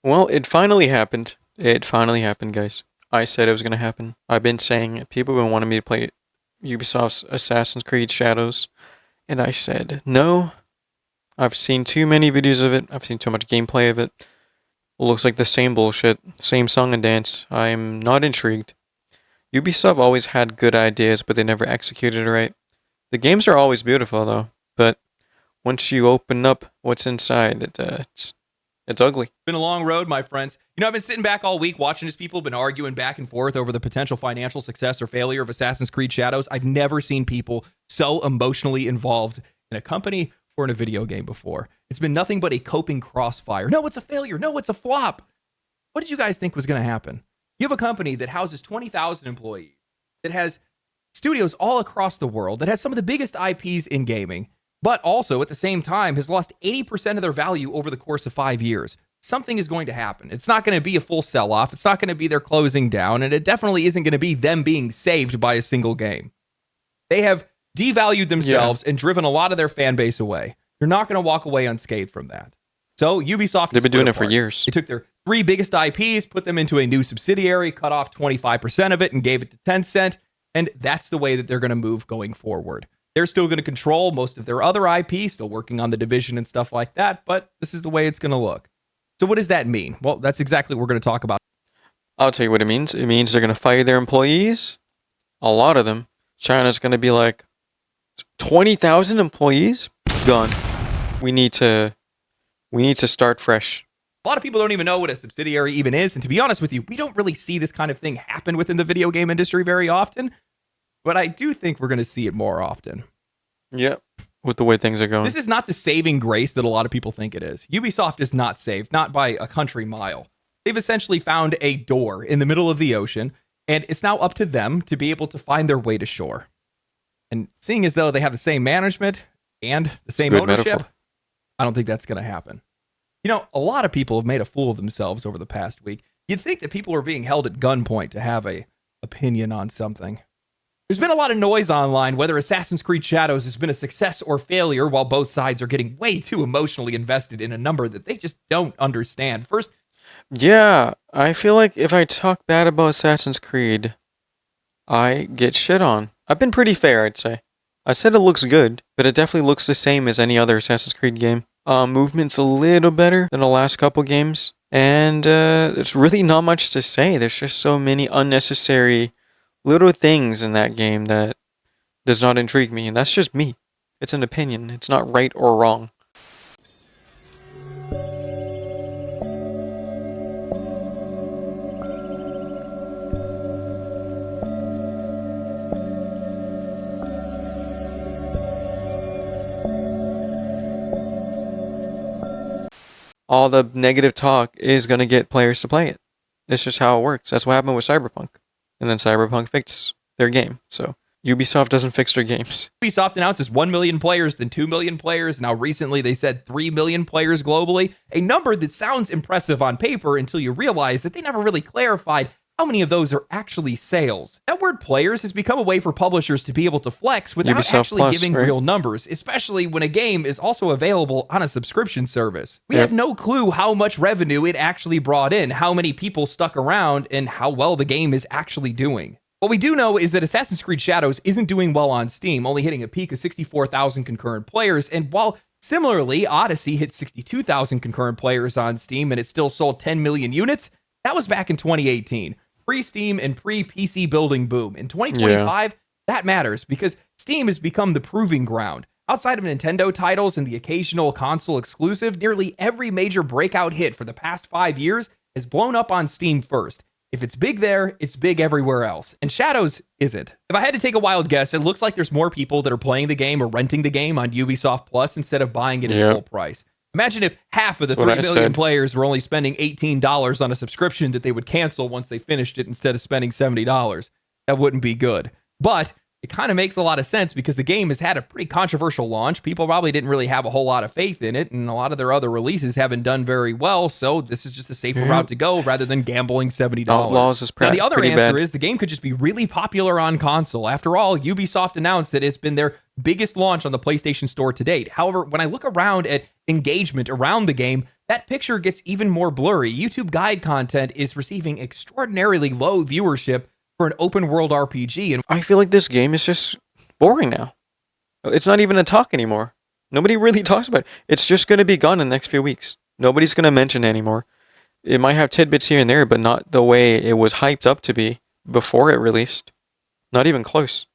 Well, it finally happened. It finally happened, guys. I said it was going to happen. I've been saying people have been wanting me to play Ubisoft's Assassin's Creed Shadows, and I said no. I've seen too many videos of it. I've seen too much gameplay of it. It looks like the same bullshit, same song and dance. I'm not intrigued. Ubisoft always had good ideas, but they never executed it right. The games are always beautiful, though, but once you open up what's inside, it's ugly. Been a long road, my friends. I've been sitting back all week watching as people have been arguing back and forth over the potential financial success or failure of Assassin's Creed Shadows. I've never seen people so emotionally involved in a company or in a video game before. It's been nothing but a coping crossfire. No, it's a failure. No, it's a flop. What did you guys think was going to happen? You have a company that houses 20,000 employees, that has studios all across the world, that has some of the biggest IPs in gaming, but also at the same time has lost 80% of their value over the course of 5 years. Something is going to happen. It's not going to be a full sell-off. It's not going to be their closing down, and it definitely isn't going to be them being saved by a single game. They have devalued themselves and driven a lot of their fan base away. You're not going to walk away unscathed from that. So Ubisoft, they've been doing it for years. They took their 3 biggest IPs, put them into a new subsidiary, cut off 25% of it, and gave it to Tencent. And that's the way that they're going to move going forward. They're still going to control most of their other IP, still working on the division and stuff like that, but this is the way it's going to look. So what does that mean? Well, that's exactly what we're going to talk about. I'll tell you what it means. It means they're going to fire their employees. A lot of them. China's going to be like, 20,000 employees? Gone. We need to start fresh. A lot of people don't even know what a subsidiary even is. And to be honest with you, we don't really see this kind of thing happen within the video game industry very often. But I do think we're going to see it more often. Yep. With the way things are going. This is not the saving grace that a lot of people think it is. Ubisoft is not saved, not by a country mile. They've essentially found a door in the middle of the ocean, and it's now up to them to be able to find their way to shore. And seeing as though they have the same management and the same ownership, metaphor. I don't think that's going to happen. A lot of people have made a fool of themselves over the past week. You'd think that people are being held at gunpoint to have a opinion on something. There's been a lot of noise online whether Assassin's Creed Shadows has been a success or failure, while both sides are getting way too emotionally invested in a number that they just don't understand. First, yeah, I feel like if I talk bad about Assassin's Creed, I get shit on. I've been pretty fair, I'd say. I said it looks good, but it definitely looks the same as any other Assassin's Creed game. Movement's a little better than the last couple games, and there's really not much to say. There's just so many unnecessary little things in that game that does not intrigue me, and that's just me. It's an opinion. It's not right or wrong. All the negative talk is going to get players to play it. It's just how it works. That's what happened with Cyberpunk. And then Cyberpunk fixed their game. So Ubisoft doesn't fix their games. Ubisoft announces 1 million players, then 2 million players. Now recently they said 3 million players globally. A number that sounds impressive on paper until you realize that they never really clarified how many of those are actually sales. That word players has become a way for publishers to be able to flex without Ubisoft actually Plus, giving right? real numbers, especially when a game is also available on a subscription service. We have no clue how much revenue it actually brought in, how many people stuck around, and how well the game is actually doing. What we do know is that Assassin's Creed Shadows isn't doing well on Steam, only hitting a peak of 64,000 concurrent players, and while similarly Odyssey hit 62,000 concurrent players on Steam and it still sold 10 million units, that was back in 2018. Pre-Steam and pre-PC building boom. In 2025, that matters because Steam has become the proving ground. Outside of Nintendo titles and the occasional console exclusive, nearly every major breakout hit for the past 5 years has blown up on Steam first. If it's big there, it's big everywhere else. And Shadows isn't. If I had to take a wild guess, it looks like there's more people that are playing the game or renting the game on Ubisoft Plus instead of buying it at full price. Imagine if half of the 3 million players were only spending $18 on a subscription that they would cancel once they finished it instead of spending $70. That wouldn't be good. But it kind of makes a lot of sense because the game has had a pretty controversial launch. People probably didn't really have a whole lot of faith in it, and a lot of their other releases haven't done very well, so this is just a safer route to go rather than gambling $70. Outlaws is now, the other answer bad. is the game could just be really popular on console. After all, Ubisoft announced that it's been their biggest launch on the PlayStation Store to date. However, when I look around at engagement around the game, that picture gets even more blurry. YouTube guide content is receiving extraordinarily low viewership for an open world RPG. And I feel like this game is just boring now. It's not even a talk anymore. Nobody really talks about it. It's just going to be gone in the next few weeks. Nobody's going to mention it anymore. It might have tidbits here and there, but not the way it was hyped up to be before it released. Not even close.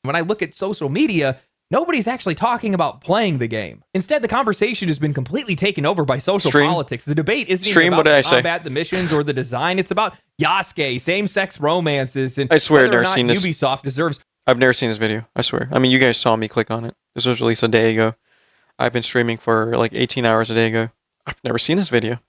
when I look at social media, nobody's actually talking about playing the game. Instead, the conversation has been completely taken over by social politics. The debate isn't even about the combat, the missions, or the design. It's about Yasuke, same-sex romances, and I swear whether or I've not never seen this. Ubisoft deserves. I've never seen this video. I swear. I mean, you guys saw me click on it. This was released a day ago. I've been streaming for like 18 hours a day ago. I've never seen this video.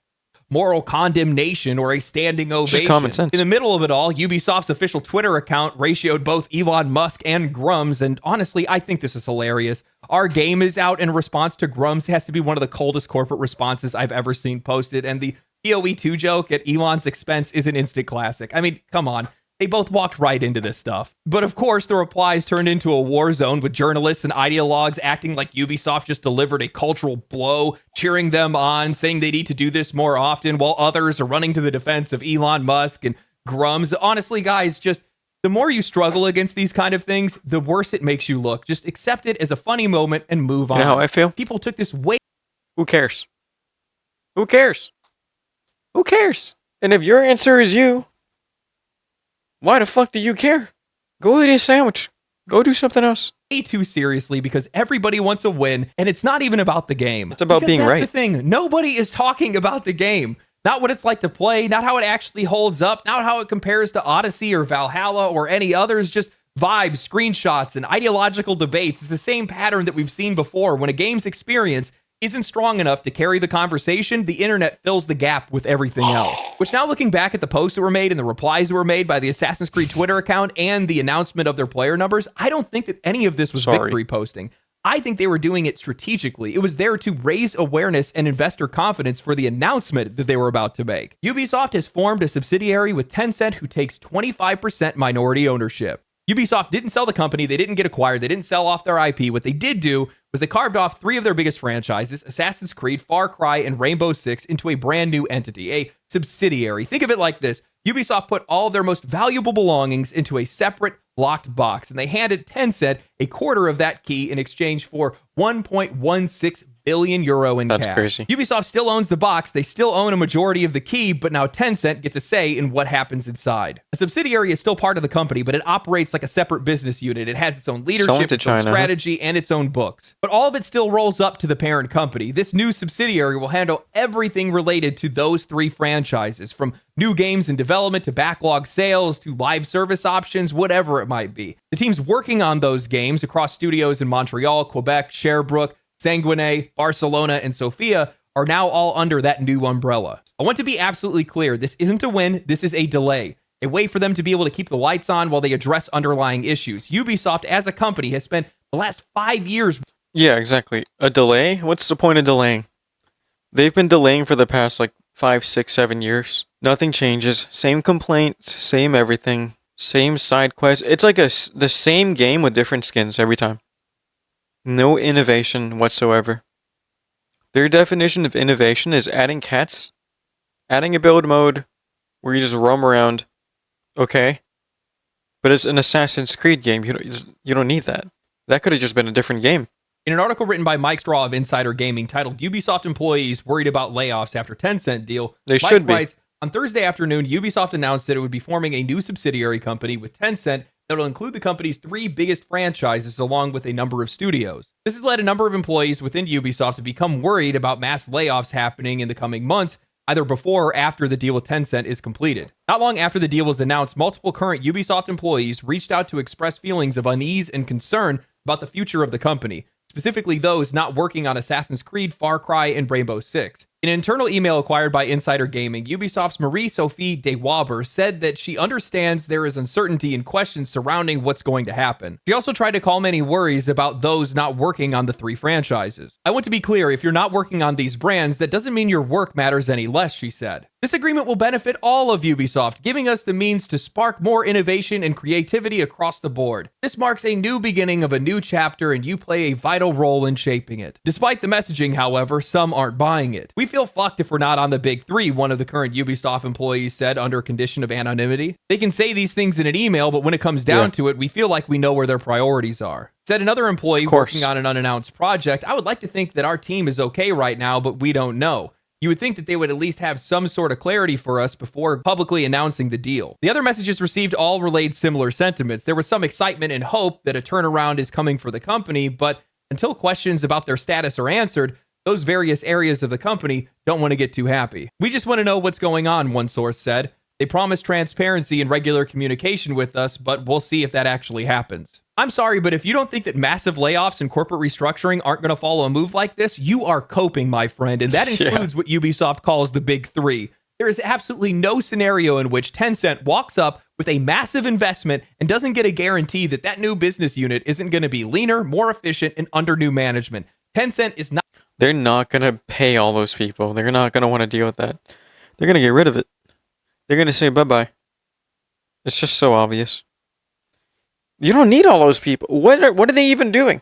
Moral condemnation or a standing ovation. Just common sense. In the middle of it all, Ubisoft's official Twitter account ratioed both Elon Musk and Grums, and honestly, I think this is hilarious. Our game is out in response to Grums has to be one of the coldest corporate responses I've ever seen posted, and the PoE2 joke at Elon's expense is an instant classic. I mean, come on. They both walked right into this stuff. But of course, the replies turned into a war zone with journalists and ideologues acting like Ubisoft just delivered a cultural blow, cheering them on, saying they need to do this more often, while others are running to the defense of Elon Musk and Grums. Honestly, guys, just the more you struggle against these kind of things, the worse it makes you look. Just accept it as a funny moment and move on. You know how I feel? People took this way. Who cares? Who cares? Who cares? And if your answer is you, why the fuck do you care? Go eat a sandwich. Go do something else. Too seriously because everybody wants a win, and it's not even about the game. It's about being that's right. The thing. Nobody is talking about the game. Not what it's like to play, not how it actually holds up, not how it compares to Odyssey or Valhalla or any others, just vibes, screenshots, and ideological debates. It's the same pattern that we've seen before. When a game's experience isn't strong enough to carry the conversation, the internet fills the gap with everything else. Which now, looking back at the posts that were made and the replies that were made by the Assassin's Creed Twitter account and the announcement of their player numbers, I don't think that any of this was victory posting. I think they were doing it strategically. It was there to raise awareness and investor confidence for the announcement that they were about to make. Ubisoft has formed a subsidiary with Tencent, who takes 25% minority ownership. Ubisoft didn't sell the company, they didn't get acquired, they didn't sell off their IP. What they did do was they carved off 3 of their biggest franchises, Assassin's Creed, Far Cry, and Rainbow Six, into a brand new entity, a subsidiary. Think of it like this. Ubisoft put all of their most valuable belongings into a separate locked box, and they handed Tencent a quarter of that key in exchange for 1.16 billion euro in cash. That's crazy. Ubisoft still owns the box, they still own a majority of the key, but now Tencent gets a say in what happens inside. A subsidiary is still part of the company, but it operates like a separate business unit. It has its own leadership, its own strategy, and its own books. But all of it still rolls up to the parent company. This new subsidiary will handle everything related to those 3 franchises, from new games in development to backlog sales to live service options, whatever it might be. The teams working on those games across studios in Montreal, Quebec, Sherbrooke, Sanguinet, Barcelona, and Sofia are now all under that new umbrella. I want to be absolutely clear. This isn't a win. This is a delay. A way for them to be able to keep the lights on while they address underlying issues. Ubisoft as a company has spent the last 5 years. Yeah, exactly. A delay? What's the point of delaying? They've been delaying for the past like 5, 6, 7 years. Nothing changes. Same complaints, same everything, same side quests. It's like the same game with different skins every time. No innovation whatsoever. Their definition of innovation is adding cats, adding a build mode where you just roam around. Okay. But it's an Assassin's Creed game. You don't need that. That could have just been a different game. In an article written by Mike Straw of Insider Gaming titled Ubisoft Employees Worried About Layoffs After Tencent Deal, Mike writes, on Thursday afternoon, Ubisoft announced that it would be forming a new subsidiary company with Tencent that will include the company's 3 biggest franchises along with a number of studios. This has led a number of employees within Ubisoft to become worried about mass layoffs happening in the coming months, either before or after the deal with Tencent is completed. Not long after the deal was announced, multiple current Ubisoft employees reached out to express feelings of unease and concern about the future of the company, specifically those not working on Assassin's Creed, Far Cry, and Rainbow Six. In an internal email acquired by Insider Gaming, Ubisoft's Marie-Sophie de Waber said that she understands there is uncertainty and questions surrounding what's going to happen. She also tried to calm any worries about those not working on the 3 franchises. I want to be clear, if you're not working on these brands, that doesn't mean your work matters any less, she said. This agreement will benefit all of Ubisoft, giving us the means to spark more innovation and creativity across the board. This marks a new beginning of a new chapter, and you play a vital role in shaping it. Despite the messaging, however, some aren't buying it. We feel fucked if we're not on the big 3, one of the current Ubisoft employees said under condition of anonymity. They can say these things in an email, but when it comes down to it, we feel like we know where their priorities are. Said another employee working on an unannounced project, I would like to think that our team is okay right now, but we don't know. You would think that they would at least have some sort of clarity for us before publicly announcing the deal. The other messages received all relayed similar sentiments. There was some excitement and hope that a turnaround is coming for the company, but until questions about their status are answered, those various areas of the company don't want to get too happy. We just want to know what's going on, one source said. They promised transparency and regular communication with us, but we'll see if that actually happens. I'm sorry, but if you don't think that massive layoffs and corporate restructuring aren't going to follow a move like this, you are coping, my friend, and that includes what Ubisoft calls the big 3. There is absolutely no scenario in which Tencent walks up with a massive investment and doesn't get a guarantee that that new business unit isn't going to be leaner, more efficient, and under new management. Tencent is not... They're not going to pay all those people. They're not going to want to deal with that. They're going to get rid of it. They're going to say bye-bye. It's just so obvious. You don't need all those people. What are they even doing?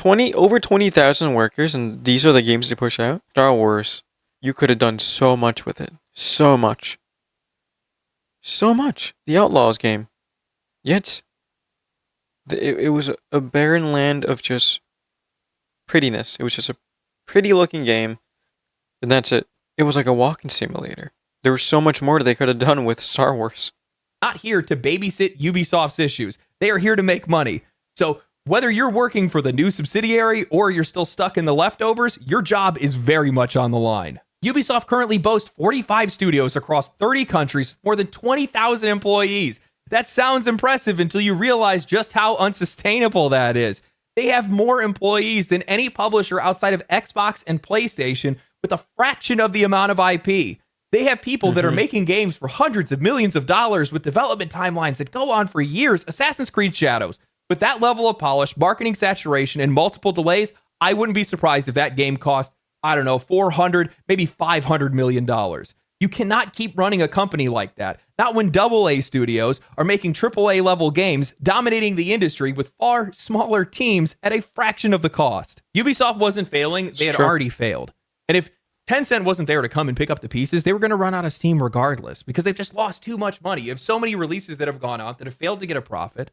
Over 20,000 workers, and these are the games they push out? Star Wars. You could have done so much with it. So much. So much. The Outlaws game. Yet, it was a barren land of just prettiness. It was just a pretty looking game, and that's it. It was like a walking simulator. There was so much more they could have done with Star Wars. Not here to babysit Ubisoft's issues. They are here to make money. So whether you're working for the new subsidiary or you're still stuck in the leftovers, your job is very much on the line. Ubisoft currently boasts 45 studios across 30 countries, more than 20,000 employees. That sounds impressive until you realize just how unsustainable that is. They have more employees than any publisher outside of Xbox and PlayStation with a fraction of the amount of IP. They have people that are making games for hundreds of millions of dollars with development timelines that go on for years. Assassin's Creed Shadows. With that level of polish, marketing saturation, and multiple delays, I wouldn't be surprised if that game cost, I don't know, $400, maybe $500 million. You cannot keep running a company like that. Not when AA studios are making AAA level games, dominating the industry with far smaller teams at a fraction of the cost. Ubisoft wasn't failing, they had already failed. And if Tencent wasn't there to come and pick up the pieces, they were going to run out of steam regardless because they've just lost too much money. You have so many releases that have gone out that have failed to get a profit.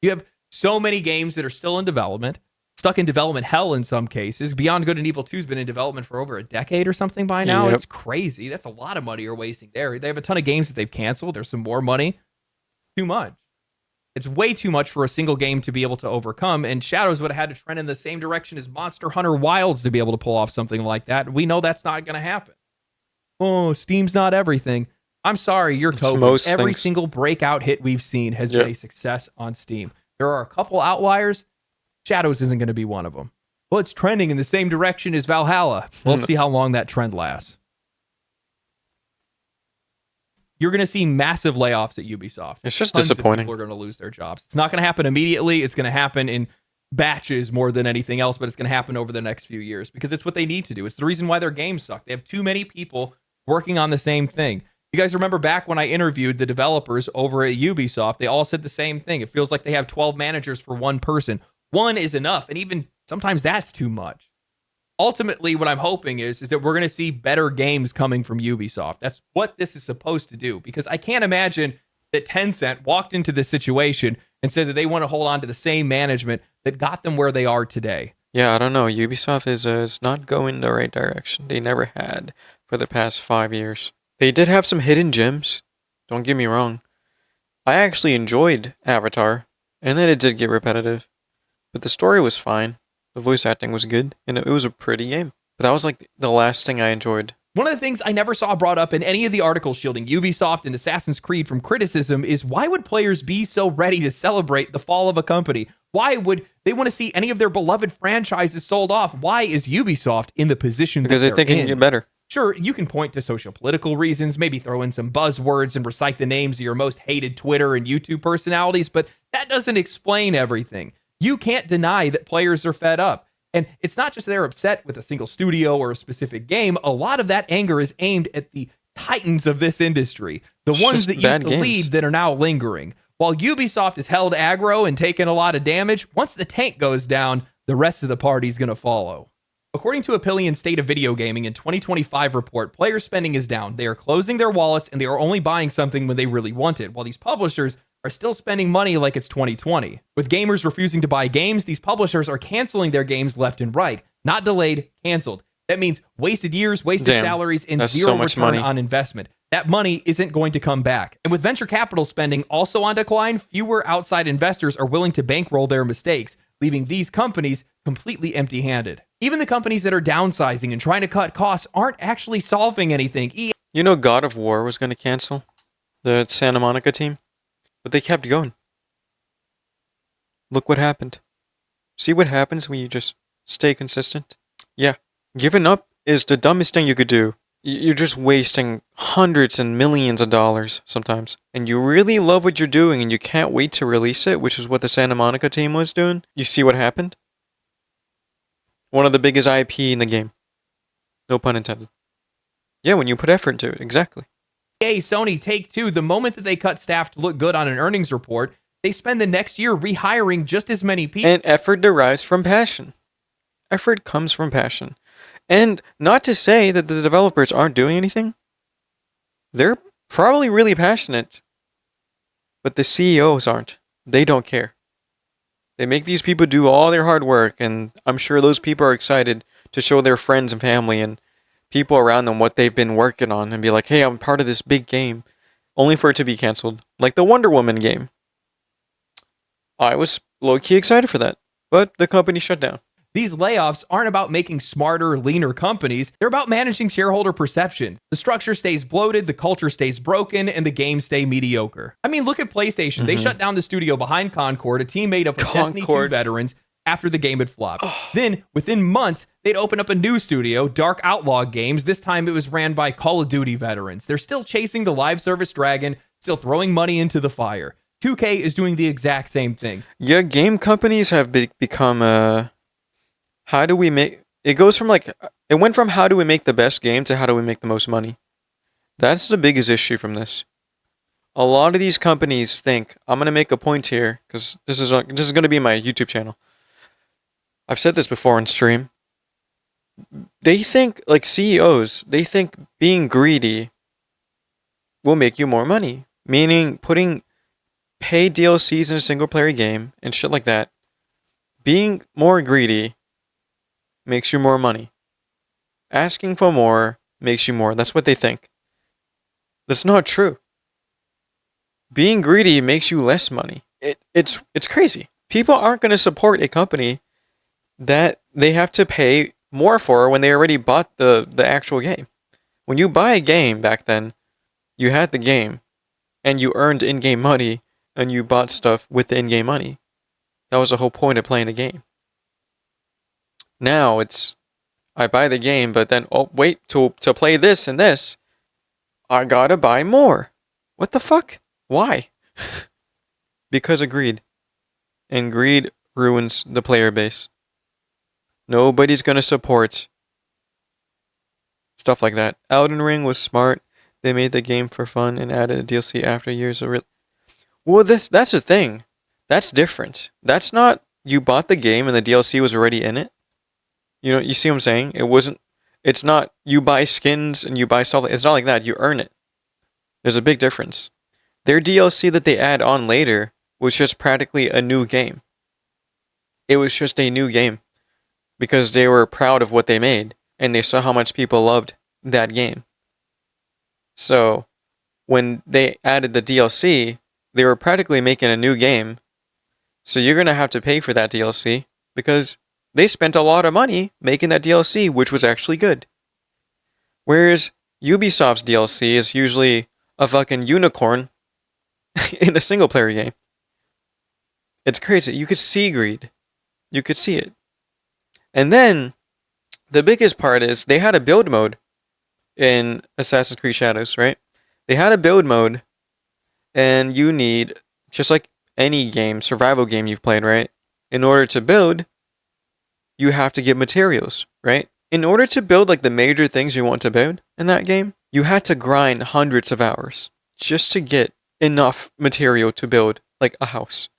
You have so many games that are still in development, stuck in development hell in some cases. Beyond Good and Evil 2 has been in development for over a decade or something by now. It's crazy. That's a lot of money you're wasting there. They have a ton of games that they've canceled. There's some more money. Too much. It's way too much for a single game to be able to overcome, and Shadows would have had to trend in the same direction as Monster Hunter Wilds to be able to pull off something like that. We know that's not going to happen. Oh, Steam's not everything. I'm sorry, you're coping. Every single breakout hit we've seen has been a success on Steam. There are a couple outliers. Shadows isn't going to be one of them. Well, it's trending in the same direction as Valhalla. We'll see how long that trend lasts. You're going to see massive layoffs at Ubisoft. It's just disappointing. People are going to lose their jobs. It's not going to happen immediately. It's going to happen in batches more than anything else, but it's going to happen over the next few years because it's what they need to do. It's the reason why their games suck. They have too many people working on the same thing. You guys remember back when I interviewed the developers over at Ubisoft, they all said the same thing. It feels like they have 12 managers for one person. One is enough, and even sometimes that's too much. Ultimately, what I'm hoping is that we're going to see better games coming from Ubisoft. That's what this is supposed to do, because I can't imagine that Tencent walked into this situation and said that they want to hold on to the same management that got them where they are today. Yeah, I don't know. Ubisoft is not going the right direction. They never had for the past 5 years. They did have some hidden gems. Don't get me wrong. I actually enjoyed Avatar, and then it did get repetitive. But the story was fine. The voice acting was good, and it was a pretty game. But that was like the last thing I enjoyed. One of the things I never saw brought up in any of the articles shielding Ubisoft and Assassin's Creed from criticism is why would players be so ready to celebrate the fall of a company? Why would they want to see any of their beloved franchises sold off? Why is Ubisoft in the position because they think it can get better. Sure, you can point to social political reasons, maybe throw in some buzzwords and recite the names of your most hated Twitter and YouTube personalities, but that doesn't explain everything. You can't deny that players are fed up. And it's not just they're upset with a single studio or a specific game. A lot of that anger is aimed at the titans of this industry, the It's ones just that used bad to games. lead that are now lingering. While Ubisoft has held aggro and taken a lot of damage, once the tank goes down, the rest of the party's going to follow. According to a Pillion State of Video Gaming in 2025 report, player spending is down. They are closing their wallets and they are only buying something when they really want it, while these publishers are still spending money like it's 2020. With gamers refusing to buy games, these publishers are canceling their games left and right. Not delayed, canceled. That means wasted years, wasted Damn, salaries, and that's zero so much return money. on investment. That money isn't going to come back. And with venture capital spending also on decline, fewer outside investors are willing to bankroll their mistakes, leaving these companies completely empty-handed. Even the companies that are downsizing and trying to cut costs aren't actually solving anything. You know, God of War was going to cancel the Santa Monica team, but they kept going. Look what happened. See what happens when you just stay consistent? Yeah, giving up is the dumbest thing you could do. You're just wasting hundreds and millions of dollars sometimes. And you really love what you're doing and you can't wait to release it, which is what the Santa Monica team was doing. You see what happened? One of the biggest IP in the game. No pun intended. Yeah, when you put effort into it, exactly. Sony, Take-Two, the moment that they cut staff to look good on an earnings report, they spend the next year rehiring just as many people. And effort derives from passion. Effort comes from passion. And not to say that the developers aren't doing anything. They're probably really passionate. But the CEOs aren't. They don't care. They make these people do all their hard work, and I'm sure those people are excited to show their friends and family and people around them what they've been working on and be like, hey, I'm part of this big game, only for it to be canceled. Like the Wonder Woman game. I was low-key excited for that, but the company shut down. These layoffs aren't about making smarter, leaner companies. They're about managing shareholder perception. The structure stays bloated, the culture stays broken, and the games stay mediocre. I mean, look at PlayStation. They shut down the studio behind Concord, a team made up of Destiny 2 veterans, after the game had flopped. Then, within months, they'd open up a new studio, Dark Outlaw Games. This time it was ran by Call of Duty veterans. They're still chasing the live service dragon, still throwing money into the fire. 2K is doing the exact same thing. Yeah, game companies have become how do we make... It goes from it went from how do we make the best game to how do we make the most money. That's the biggest issue from this. A lot of these companies think, I'm going to make a point here, because this is going to be my YouTube channel. I've said this before on stream. They think, like CEOs, they think being greedy will make you more money. Meaning putting paid DLCs in a single player game and shit like that. Being more greedy makes you more money. Asking for more makes you more. That's what they think. That's not true. Being greedy makes you less money. It's crazy. People aren't going to support a company that they have to pay more for when they already bought the actual game. When you buy a game back then, you had the game and you earned in-game money and you bought stuff with the in-game money. That was the whole point of playing the game. Now it's, I buy the game, but then, oh, wait, to play this and this, I gotta buy more. What the fuck? Why? Because of greed. And greed ruins the player base. Nobody's gonna support stuff like that. Elden Ring was smart. They made the game for fun and added a DLC after years of Well, that's the thing. That's different. That's not you bought the game and the DLC was already in it. You know, you see what I'm saying? It's not you buy skins and you buy stuff. It's not like that. You earn it. There's a big difference. Their DLC that they add on later was just practically a new game. It was just a new game. Because they were proud of what they made. And they saw how much people loved that game. So, when they added the DLC, they were practically making a new game. So you're going to have to pay for that DLC. Because they spent a lot of money making that DLC, which was actually good. Whereas Ubisoft's DLC is usually a fucking unicorn in a single player game. It's crazy. You could see greed. You could see it. And then, the biggest part is they had a build mode in Assassin's Creed Shadows, right? They had a build mode, and you need, just like any game, survival game you've played, right? In order to build, you have to get materials, right? In order to build like the major things you want to build in that game, you had to grind hundreds of hours just to get enough material to build like a house.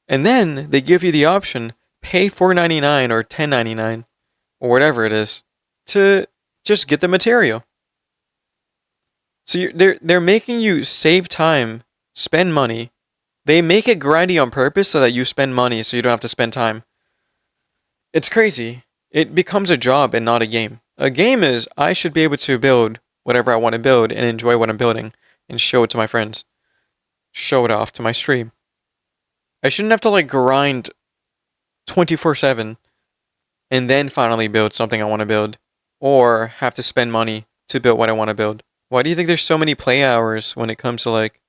And then they give you the option, pay $4.99 or $10.99 or whatever it is to just get the material. So they're making you save time, spend money. They make it grindy on purpose so that you spend money so you don't have to spend time. It's crazy. It becomes a job and not a game. A game is, I should be able to build whatever I want to build and enjoy what I'm building and show it to my friends. Show it off to my stream. I shouldn't have to like grind 24/7 and then finally build something I want to build, or have to spend money to build what I want to build. Why do you think there's so many play hours when it comes to like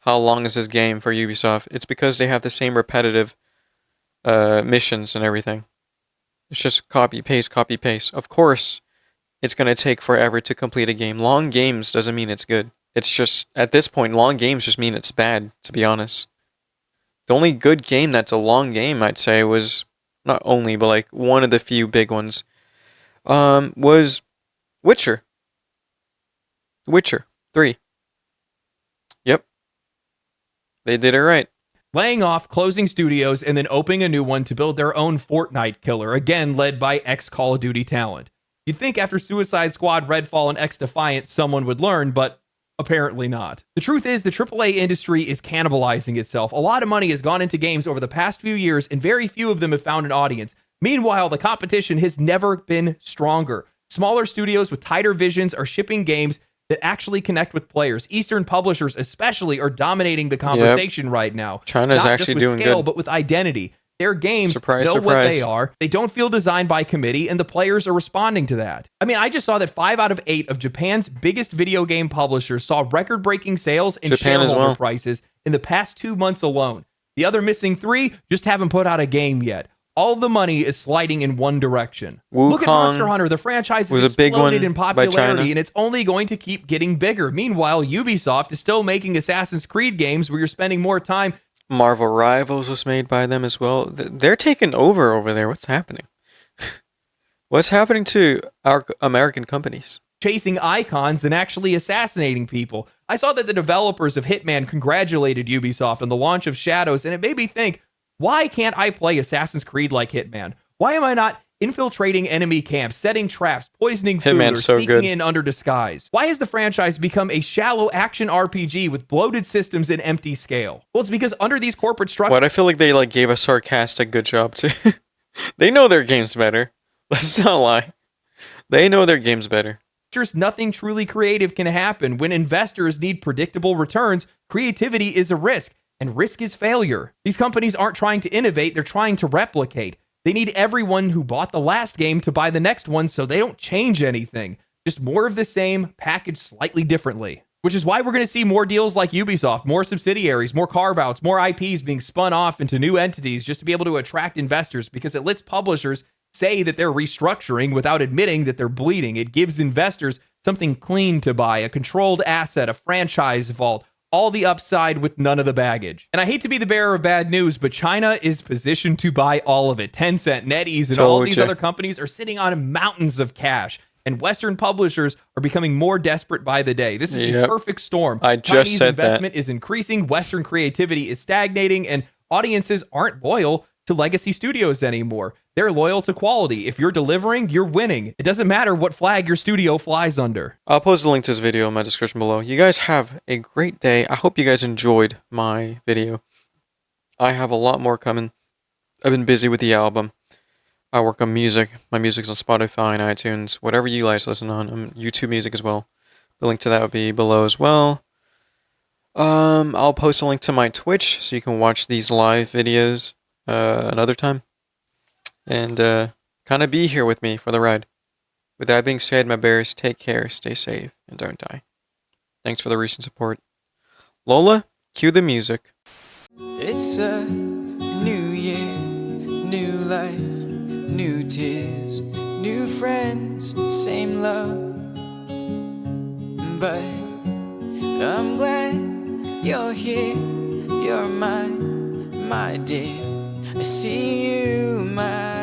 how long is this game for Ubisoft? It's because they have the same repetitive missions and everything. It's just copy, paste, copy, paste. Of course, it's going to take forever to complete a game. Long games doesn't mean it's good. It's just, at this point, long games just mean it's bad, to be honest. The only good game that's a long game, I'd say, was, not only, but like one of the few big ones, was Witcher. Witcher 3. Yep. They did it right. Laying off, closing studios, and then opening a new one to build their own Fortnite killer, again led by ex-Call of Duty talent. You'd think after Suicide Squad, Redfall, and X-Defiant someone would learn, but apparently not. The truth is the AAA industry is cannibalizing itself. A lot of money has gone into games over the past few years, and very few of them have found an audience. Meanwhile, the competition has never been stronger. Smaller studios with tighter visions are shipping games that actually connect with players. Eastern publishers especially are dominating the conversation right now. China's Not actually just with doing scale, good. But with identity. Their games Surprise, know what surprise. they are. They don't feel designed by committee, and the players are responding to that. I mean, I just saw that 5 out of 8 of Japan's biggest video game publishers saw record-breaking sales and Japan as shareholder well. prices in the past 2 months alone. The other missing 3 just haven't put out a game yet. All the money is sliding in one direction. Look at Monster Hunter. The franchise has was a big exploded one in by China. popularity, and it's only going to keep getting bigger. Meanwhile, Ubisoft is still making Assassin's Creed games where you're spending more time. Marvel Rivals was made by them as well. They're taking over there. What's happening? What's happening to our American companies? Chasing icons than actually assassinating people. I saw that the developers of Hitman congratulated Ubisoft on the launch of Shadows, and it made me think, why can't I play Assassin's Creed like Hitman? Why am I not infiltrating enemy camps, setting traps, poisoning food, or sneaking in under disguise? Why has the franchise become a shallow action RPG with bloated systems and empty scale? Well, it's because under these corporate structures... What, I feel like they like gave a sarcastic good job too. They know their games better. Let's not lie. They know their games better. Nothing truly creative can happen. When investors need predictable returns, creativity is a risk. And risk is failure. These companies aren't trying to innovate, they're trying to replicate. They need everyone who bought the last game to buy the next one so they don't change anything. Just more of the same, packaged slightly differently. Which is why we're going to see more deals like Ubisoft, more subsidiaries, more carve-outs, more IPs being spun off into new entities just to be able to attract investors, because it lets publishers say that they're restructuring without admitting that they're bleeding. It gives investors something clean to buy, a controlled asset, a franchise vault, all the upside with none of the baggage. And I hate to be the bearer of bad news, but China is positioned to buy all of it. Tencent, NetEase, and all of these other companies are sitting on mountains of cash. And Western publishers are becoming more desperate by the day. This is the perfect storm. I just Chinese said investment is increasing, Western creativity is stagnating, and audiences aren't loyal to legacy studios anymore. They're loyal to quality. If you're delivering, you're winning. It doesn't matter what flag your studio flies under. I'll post a link to this video in my description below. You guys have a great day. I hope you guys enjoyed my video. I have a lot more coming. I've been busy with the album. I work on music. My music's on Spotify and iTunes. Whatever you guys listen on. YouTube Music as well. The link to that will be below as well. I'll post a link to my Twitch so you can watch these live videos another time. And kind of be here with me for the ride. With that being said, my bears, take care, stay safe, and don't die. Thanks for the recent support. Lola, cue the music. It's a new year, new life, new tears, new friends, same love. but I'm glad you're here. You're mine, my dear. I see you, my